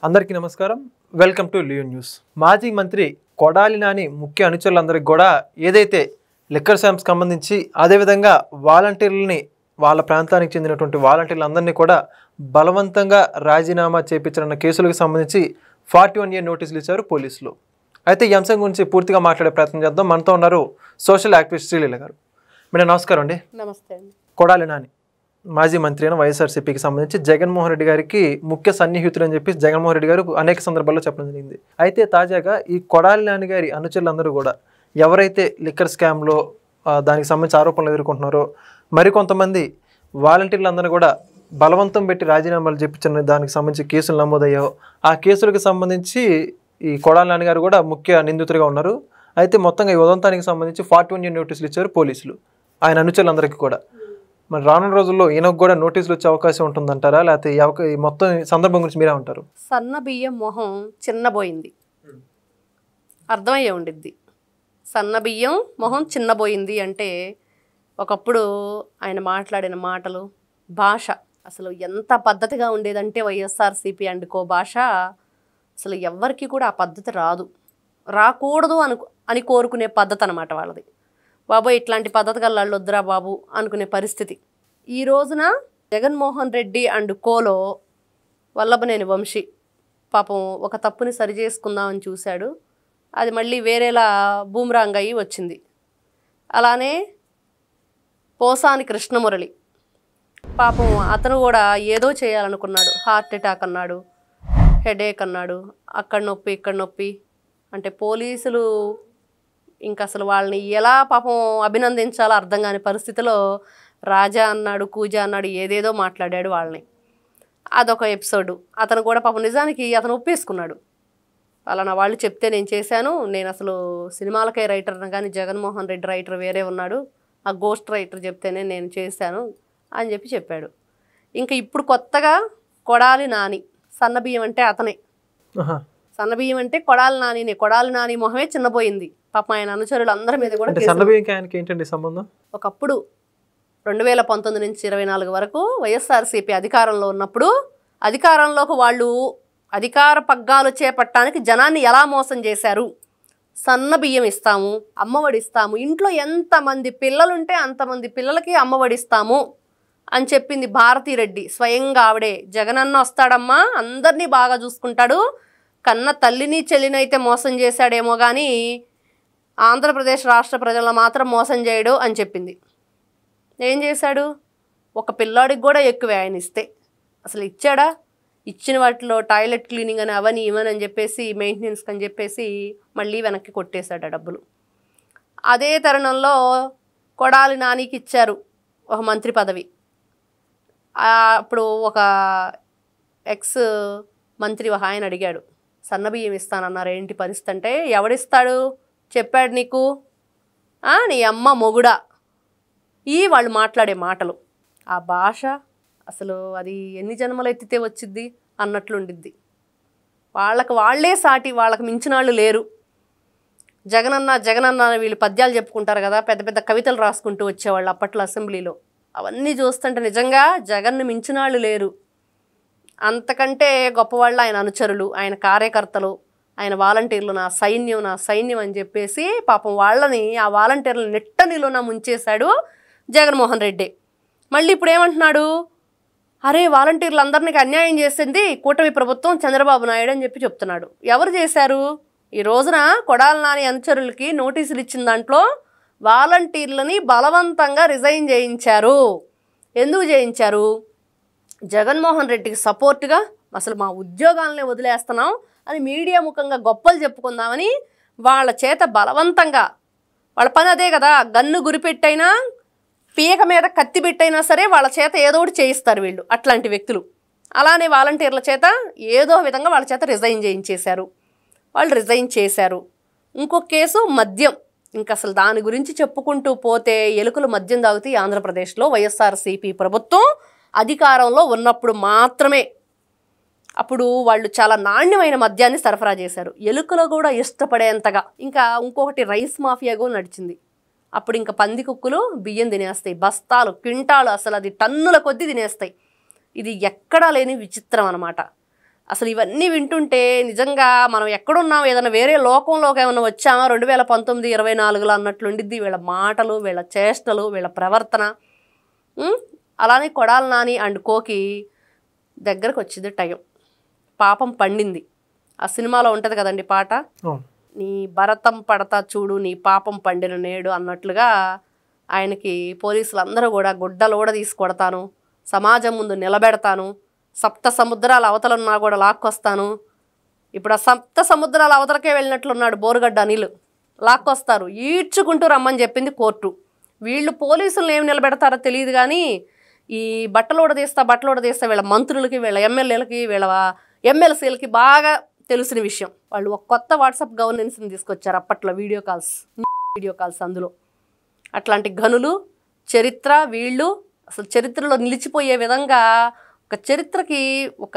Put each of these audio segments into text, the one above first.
అందరికీ నమస్కారం. Welcome to Leo news. మాజీ మంత్రి కొడాలి నాని ముఖ్య అనుచరులందరికీ కూడా ఏదైతే లిక్కర్ స్కామ్స్ సంబంధించి అదేవిధంగా వాలంటీర్లని వాళ్ళ ప్రాంతానికి చెందినటువంటి వాలంటీర్లందరినీ కూడా బలవంతంగా రాజీనామా చేయించాలన్న కేసులకు సంబంధించి 41A నోటీసులు ఇచ్చారు పోలీసులు. అయితే ఈ అంశం గురించి పూర్తిగా మాట్లాడే ప్రయత్నం చేద్దాం. మనతో ఉన్నారు సోషల్ యాక్టివిస్ట్ శ్రీలీల గారు. మేడం నమస్కారం అండి. నమస్తే అండి. కొడాలి నాని మాజీ మంత్రి అయిన వైఎస్ఆర్సీపీకి సంబంధించి జగన్మోహన్ రెడ్డి గారికి ముఖ్య సన్నిహితుడు అని చెప్పి జగన్మోహన్ రెడ్డి గారు అనేక సందర్భాల్లో చెప్పడం జరిగింది. అయితే తాజాగా ఈ కొడాలి నాని గారి అనుచరులందరూ కూడా ఎవరైతే లిక్కర్ స్కామ్లో దానికి సంబంధించి ఆరోపణలు ఎదుర్కొంటున్నారో మరికొంతమంది వాలంటీర్లందరూ కూడా బలవంతం పెట్టి రాజీనామాలు చెప్పించిన దానికి సంబంధించి కేసులు నమోదయ్యాయో ఆ కేసులకు సంబంధించి ఈ కొడాలి నాని గారు కూడా ముఖ్య నిందితుడిగా ఉన్నారు. అయితే మొత్తంగా ఈ ఉదంతానికి సంబంధించి 41A నోటీసులు ఇచ్చారు పోలీసులు ఆయన అనుచరులందరికీ కూడా. మరి రానున్న రోజుల్లో ఈయనకు కూడా నోటీసులు వచ్చే అవకాశం ఉంటుందంటారా, లేకపోతే ఈ మొత్తం సందర్భం గురించి మీరే ఉంటారు? సన్న బియ్యం మొహం చిన్నబోయింది, అర్థమయ్యే ఉండిద్ది. సన్న బియ్యం మొహం చిన్నబోయింది అంటే ఒకప్పుడు ఆయన మాట్లాడిన మాటలు, భాష అసలు ఎంత పద్ధతిగా ఉండేదంటే వైఎస్ఆర్సీపీ అండ్ కో భాష అసలు ఎవ్వరికి కూడా ఆ పద్ధతి రాకూడదు అని కోరుకునే పద్ధతి అన్నమాట వాళ్ళది. బాబోయ్ ఇట్లాంటి పద్ధతి గల వాళ్ళు వద్దురా బాబు అనుకునే పరిస్థితి. ఈ రోజున జగన్మోహన్ రెడ్డి అండ్ కోలో వల్లభనేని వంశీ పాపం ఒక తప్పుని సరి చేసుకుందామని చూశాడు, అది మళ్ళీ వేరేలా బూమరాంగ్ అయ్యి వచ్చింది. అలానే పోసాని కృష్ణమురళి పాపం అతను కూడా ఏదో చేయాలనుకున్నాడు, హార్ట్ అటాక్ అన్నాడు, హెడేక్ అన్నాడు, అక్కడ నొప్పి ఇక్కడ నొప్పి అంటే పోలీసులు ఇంకా అసలు వాళ్ళని ఎలా పాపం అభినందించాలో అర్థం కాని పరిస్థితిలో రాజా అన్నాడు, కూజా అన్నాడు, ఏదేదో మాట్లాడాడు వాళ్ళని. అదొక ఎపిసోడు. అతను కూడా పాపం నిజానికి అతను ఒప్పేసుకున్నాడు, అలా నా వాళ్ళు చెప్తే నేను చేశాను, నేను అసలు సినిమాలకే రైటర్ని కానీ జగన్మోహన్ రెడ్డి రైటర్ వేరే ఉన్నాడు, ఆ గోస్ట్ రైటర్ చెప్తేనే నేను చేశాను అని చెప్పాడు. ఇంకా ఇప్పుడు కొత్తగా కొడాలి నాని, సన్నబియ్యం అంటే అతనే, సన్నబియ్యం అంటే కొడాలి నానినే. కొడాలి నాని మొహమే చిన్నపోయింది పాప ఆయన అనుచరులు అందరి మీద కూడా. ఏంటండి సంబంధం? ఒకప్పుడు 2019 నుంచి 24 వరకు వైఎస్ఆర్సీపీ అధికారంలో ఉన్నప్పుడు అధికారంలోకి వాళ్ళు అధికార పగ్గాలు చేపట్టడానికి జనాన్ని ఎలా మోసం చేశారు, సన్న బియ్యం ఇస్తాము, అమ్మఒడి ఇస్తాము, ఇంట్లో ఎంతమంది పిల్లలుంటే అంతమంది పిల్లలకి అమ్మఒడి ఇస్తాము అని చెప్పింది భారతిరెడ్డి స్వయంగా. ఆవిడే జగనన్న వస్తాడమ్మా అందరినీ బాగా చూసుకుంటాడు, కన్న తల్లిని చెల్లినైతే మోసం చేశాడేమో కానీ ఆంధ్రప్రదేశ్ రాష్ట్ర ప్రజలను మాత్రం మోసం చేయడు అని చెప్పింది. ఏం చేశాడు? ఒక పిల్లాడికి కూడా ఎక్కువే ఆయన ఇస్తే. అసలు ఇచ్చాడా? ఇచ్చిన వాటిలో టాయిలెట్ క్లీనింగ్ అని అవని ఇవని అని చెప్పేసి మెయింటెనెన్స్ అని చెప్పేసి మళ్ళీ వెనక్కి కొట్టేశాడు ఆ డబ్బులు. అదే తరుణంలో కొడాలి నానికి ఇచ్చారు ఒక మంత్రి పదవి. అప్పుడు ఒక ఎక్స్ మంత్రి ఒక ఆయన అడిగాడు, సన్నబియ్యం ఇస్తానన్నారు ఏంటి పరిస్థితి అంటే, ఎవడిస్తాడు చెప్పాడు నీకు, నీ అమ్మ మొగుడా, వాళ్ళు మాట్లాడే మాటలు, ఆ భాష అసలు అది ఎన్ని జన్మలు ఎత్తితే వచ్చిద్ది అన్నట్లుండిద్ది. వాళ్ళే సాటి, వాళ్ళకి మించిన వాళ్ళు లేరు. జగనన్న జగనన్న వీళ్ళు పద్యాలు చెప్పుకుంటారు కదా, పెద్ద పెద్ద కవితలు రాసుకుంటూ వచ్చేవాళ్ళు అప్పట్లో అసెంబ్లీలో. అవన్నీ చూస్తుంటే నిజంగా జగన్ను మించిన వాళ్ళు లేరు. అంతకంటే గొప్పవాళ్ళు ఆయన అనుచరులు, ఆయన కార్యకర్తలు, ఆయన వాలంటీర్లు, నా సైన్యం అని చెప్పేసి పాపం వాళ్ళని, ఆ వాలంటీర్లను నెట్టనిలోన ముంచేశాడు జగన్మోహన్ రెడ్డి. మళ్ళీ ఇప్పుడు ఏమంటున్నాడు, అరే వాలంటీర్లు అందరికీ అన్యాయం చేసింది కూటమి ప్రభుత్వం, చంద్రబాబు నాయుడు అని చెప్తున్నాడు. ఎవరు చేశారు? ఈ రోజున కొడాలి నాని అనుచరులకి నోటీసులు ఇచ్చిన దాంట్లో వాలంటీర్లని బలవంతంగా రిజైన్ చేయించారు. ఎందుకు చేయించారు? జగన్మోహన్ రెడ్డికి సపోర్ట్గా అసలు మా ఉద్యోగాలనే వదిలేస్తున్నాం అని మీడియా ముఖంగా గొప్పలు చెప్పుకుందామని వాళ్ళ చేత బలవంతంగా, వాళ్ళ పని అదే కదా, గన్ను గురిపెట్టైనా పీక మీద కత్తి పెట్టైనా సరే వాళ్ళ చేత ఏదో ఒకటి చేయిస్తారు వీళ్ళు, అట్లాంటి వ్యక్తులు. అలానే వాలంటీర్ల చేత ఏదో విధంగా వాళ్ళ చేత రిజైన్ చేయించేశారు. వాళ్ళు రిజైన్ చేశారు. ఇంకొక కేసు మద్యం, ఇంకా అసలు దాని గురించి చెప్పుకుంటూ పోతే ఎలుకలు మద్యం తాగుతాయి ఆంధ్రప్రదేశ్లో. వైఎస్ఆర్సీపీ ప్రభుత్వం అధికారంలో ఉన్నప్పుడు మాత్రమే, అప్పుడు వాళ్ళు చాలా నాణ్యమైన మద్యాన్ని సరఫరా చేశారు, ఎలుకలు కూడా ఇష్టపడేంతగా. ఇంకా ఇంకొకటి రైస్ మాఫియా కూడా నడిచింది. అప్పుడు ఇంకా పంది కుక్కులు బియ్యం తినేస్తాయి, బస్తాలు క్వింటాలు, అసలు అది టన్నుల కొద్దీ తినేస్తాయి. ఇది ఎక్కడా లేని విచిత్రం అన్నమాట. అసలు ఇవన్నీ వింటుంటే నిజంగా మనం ఎక్కడున్నాం, ఏదైనా వేరే లోకంలోకి ఏమైనా వచ్చామా 2019 24లో అన్నట్లుండిద్ది వీళ్ళ మాటలు, వీళ్ళ చేష్టలు, వీళ్ళ ప్రవర్తన. అలానే కొడాలి నాని అండ్ కోకి దగ్గరకు వచ్చింది టైం, పాపం పండింది. ఆ సినిమాలో ఉంటుంది కదండి పాట, నీ భరతం పడతా చూడు నీ పాపం పండిన నేడు అన్నట్లుగా ఆయనకి పోలీసులు అందరూ కూడా గుడ్డలు కూడా తీసి కొడతాను, సమాజం ముందు నిలబెడతాను, సప్త సముద్రాల అవతలన్నా కూడా లాక్కొస్తాను. ఇప్పుడు ఆ సప్త సముద్రాల అవతలకే వెళ్ళినట్లున్నాడు బోరుగడ్డ అనిల్. లాక్కొస్తారు, ఈడ్చుకుంటూ రమ్మని చెప్పింది కోర్టు. వీళ్ళు పోలీసులను ఏమి నిలబెడతారో తెలియదు కానీ ఈ బట్టలు ఉడదీస్తా వీళ్ళ మంత్రులకి, వీళ్ళ ఎమ్మెల్యేలకి, వీళ్ళ ఎమ్మెల్సీలకి బాగా తెలిసిన విషయం. వాళ్ళు ఒక కొత్త వాట్సాప్ గవర్నెన్స్ని తీసుకొచ్చారు అప్పట్లో, వీడియో కాల్స్ అందులో. అట్లాంటి గనులు చరిత్ర వీళ్ళు అసలు చరిత్రలో నిలిచిపోయే విధంగా ఒక చరిత్రకి ఒక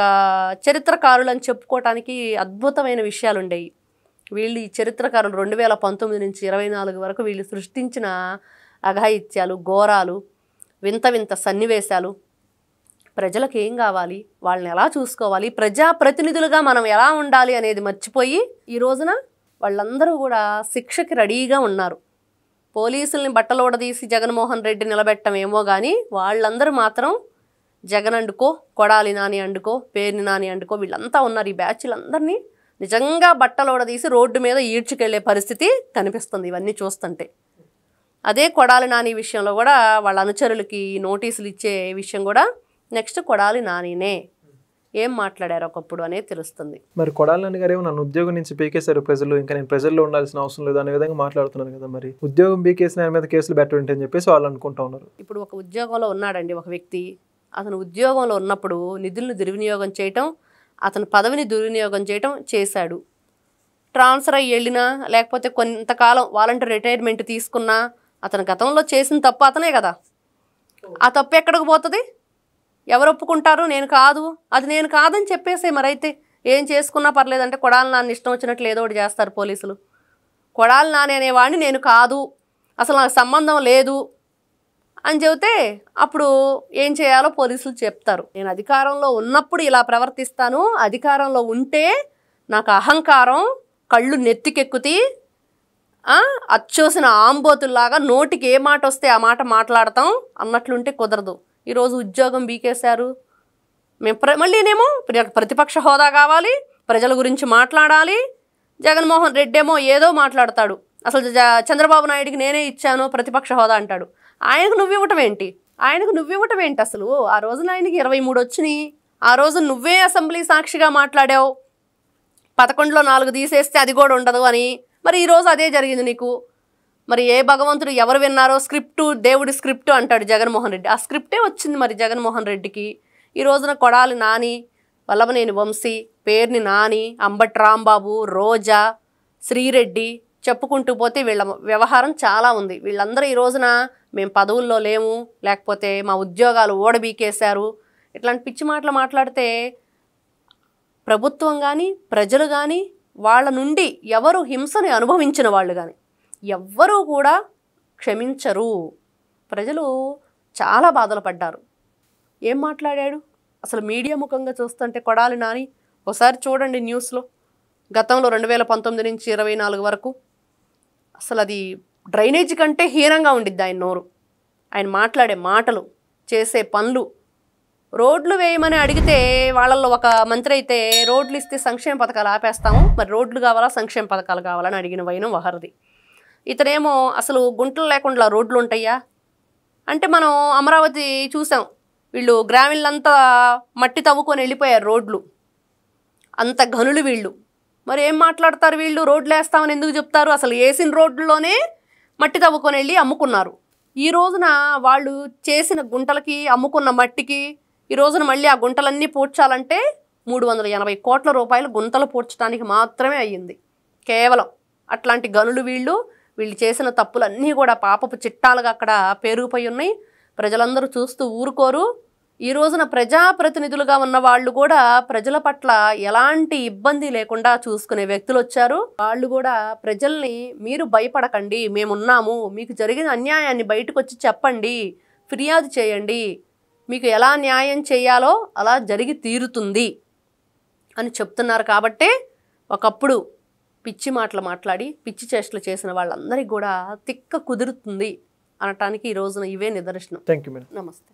చరిత్రకారులు అని చెప్పుకోవటానికి అద్భుతమైన విషయాలు ఉండేవి. వీళ్ళు ఈ చరిత్రకారులు 2019 నుంచి 24 వరకు వీళ్ళు సృష్టించిన అఘాయిత్యాలు, ఘోరాలు, వింత సన్నివేశాలు, ప్రజలకు ఏం కావాలి, వాళ్ళని ఎలా చూసుకోవాలి, ప్రజాప్రతినిధులుగా మనం ఎలా ఉండాలి అనేది మర్చిపోయి ఈ రోజున వాళ్ళందరూ కూడా శిక్షకి రెడీగా ఉన్నారు. పోలీసుల్ని బట్టలోడదీసి జగన్మోహన్ రెడ్డి నిలబెట్టమేమో కానీ వాళ్ళందరూ మాత్రం జగన్ అండుకో, కొడాలి నాని అండుకో, పేర్ని నాని అండుకో, వీళ్ళంతా ఉన్నారు. ఈ బ్యాచ్లందరినీ నిజంగా బట్టలోడదీసి రోడ్డు మీద ఈడ్చుకెళ్లే పరిస్థితి కనిపిస్తుంది ఇవన్నీ చూస్తుంటే. అదే కొడాలి నాని విషయంలో కూడా వాళ్ళ అనుచరులకి నోటీసులు ఇచ్చే విషయం కూడా నెక్స్ట్ కొడాలి నానినే ఏం మాట్లాడారు ఒకప్పుడు అనేది తెలుస్తుంది. మరి కొడాలి నాని గారు ఏమో నన్ను ఉద్యోగం నుంచి పీకేశారు ప్రజలు, ఇంకా నేను ప్రజల్లో ఉండాల్సిన అవసరం లేదు అనే విధంగా మాట్లాడుతున్నాను కదా. మరి ఉద్యోగం పీకేసిన ఆయన మీద కేసులు పెట్టండి అని చెప్పేసి వాళ్ళు అనుకుంటా ఉన్నారు. ఇప్పుడు ఒక ఉద్యోగంలో ఉన్నాడండి ఒక వ్యక్తి, అతను ఉద్యోగంలో ఉన్నప్పుడు నిధులను దుర్వినియోగం చేయటం, అతని పదవిని దుర్వినియోగం చేయటం చేశాడు. ట్రాన్స్ఫర్ అయ్యి వెళ్ళినా లేకపోతే కొంతకాలం వాలంటీర్ రిటైర్మెంట్ తీసుకున్నా అతను గతంలో చేసిన తప్పు అతనే కదా. ఆ తప్పు ఎక్కడికి పోతుంది, ఎవరు ఒప్పుకుంటారు? నేను కాదు, అది నేను కాదని చెప్పేసే. మరైతే ఏం చేసుకున్నా పర్లేదంటే కొడాలి నాని ఇష్టం వచ్చినట్లు ఏదో ఒకటి చేస్తారు పోలీసులు. కొడాలి నాని అనేవాడిని నేను కాదు, అసలు నాకు సంబంధం లేదు అని చెబితే అప్పుడు ఏం చేయాలో పోలీసులు చెప్తారు. నేను అధికారంలో ఉన్నప్పుడు ఇలా ప్రవర్తిస్తాను, అధికారంలో ఉంటే నాకు అహంకారం కళ్ళు నెత్తికెక్కుతి, అచ్చోసిన ఆంబోతుల్లాగా నోటికి ఏ మాట వస్తే ఆ మాట మాట్లాడతాం అన్నట్లుంటే కుదరదు. ఈరోజు ఉద్యోగం బీకేశారు, మేము మళ్ళీనేమో ప్రతిపక్ష హోదా కావాలి, ప్రజల గురించి మాట్లాడాలి. జగన్మోహన్ రెడ్డి ఏమో ఏదో మాట్లాడతాడు, అసలు చంద్రబాబు నాయుడికి నేనే ఇచ్చాను ప్రతిపక్ష హోదా అంటాడు. ఆయనకు నువ్వివ్వటం ఏంటి అసలు? ఆ రోజున ఆయనకి 23 వచ్చినాయి, ఆ రోజు నువ్వే అసెంబ్లీ సాక్షిగా మాట్లాడావు 11లో 4 తీసేస్తే అది కూడా ఉండదు అని. మరి ఈరోజు అదే జరిగింది నీకు. మరి ఏ భగవంతుడు ఎవరు విన్నారో, స్క్రిప్టు దేవుడి స్క్రిప్టు అంటాడు జగన్మోహన్ రెడ్డి, ఆ స్క్రిప్టే వచ్చింది మరి జగన్మోహన్ రెడ్డికి. ఈ రోజున కొడాలి నాని, వల్లభనేని వంశీ, పేర్ని నాని, అంబటి రాంబాబు, రోజా, శ్రీరెడ్డి చెప్పుకుంటూ పోతే వీళ్ళ వ్యవహారం చాలా ఉంది. వీళ్ళందరూ ఈ రోజున మేము పదవుల్లో లేము, లేకపోతే మా ఉద్యోగాలు ఓడబీకేశారు, ఇట్లాంటి పిచ్చి మాటలు మాట్లాడితే ప్రభుత్వం కానీ ప్రజలు కానీ వాళ్ళ నుండి ఎవరు హింసని అనుభవించిన వాళ్ళు కానీ ఎవ్వరూ కూడా క్షమించరు. ప్రజలు చాలా బాధలు పడ్డారు. ఏం మాట్లాడాడు అసలు మీడియా ముఖంగా చూస్తుంటే కొడాలి నాని? ఒకసారి చూడండి న్యూస్లో, గతంలో 2019 నుంచి 24 వరకు అసలు అది డ్రైనేజ్ కంటే హీనంగా ఉండిద్ది ఆయన నోరు, ఆయన మాట్లాడే మాటలు, చేసే పనులు. రోడ్లు వేయమని అడిగితే వాళ్ళల్లో ఒక మంత్రి అయితే రోడ్లు ఇస్తే సంక్షేమ పథకాలు ఆపేస్తాము, మరి రోడ్లు కావాలా సంక్షేమ పథకాలు కావాలని అడిగిన వైనం వహర్ది. ఇతనేమో అసలు గుంటలు లేకుండా రోడ్లు ఉంటాయా అంటే, మనం అమరావతి చూసాం, వీళ్ళు గ్రామీణులంతా మట్టి తవ్వుకొని వెళ్ళిపోయారు రోడ్లు, అంత గనులు వీళ్ళు. మరి ఏం మాట్లాడతారు వీళ్ళు? రోడ్లు వేస్తామని ఎందుకు చెప్తారు? అసలు వేసిన రోడ్లలోనే మట్టి తవ్వుకొని వెళ్ళి అమ్ముకున్నారు. ఈ రోజున వాళ్ళు చేసిన గుంటలకి అమ్ముకున్న మట్టికి ఈ రోజున మళ్ళీ ఆ గుంటలన్నీ పూడ్చాలంటే 380 కోట్ల రూపాయలు గుంతలు పూడ్చడానికి మాత్రమే అయ్యింది కేవలం. అట్లాంటి గనులు వీళ్ళు చేసిన తప్పులన్నీ కూడా పాపపు చిట్టాలుగా అక్కడ పేరుకుపోయి ఉన్నాయి. ప్రజలందరూ చూస్తూ ఊరుకోరు. ఈ రోజున ప్రజాప్రతినిధులుగా ఉన్న వాళ్ళు కూడా ప్రజల పట్ల ఎలాంటి ఇబ్బంది లేకుండా చూసుకునే వ్యక్తులు వచ్చారు. వాళ్ళు కూడా ప్రజల్ని మీరు భయపడకండి, మేమున్నాము, మీకు జరిగిన అన్యాయాన్ని బయటకు వచ్చి చెప్పండి, ఫిర్యాదు చేయండి, మీకు ఎలా న్యాయం చేయాలో అలా జరిగి తీరుతుంది అని చెప్తున్నారు. కాబట్టే ఒకప్పుడు పిచ్చి మాటలు మాట్లాడి పిచ్చి చేష్టలు చేసిన వాళ్ళందరికీ కూడా తిక్క కుదురుతుంది అనటానికి ఈ రోజున ఇవే నిదర్శనం. Thank you madam. నమస్తే.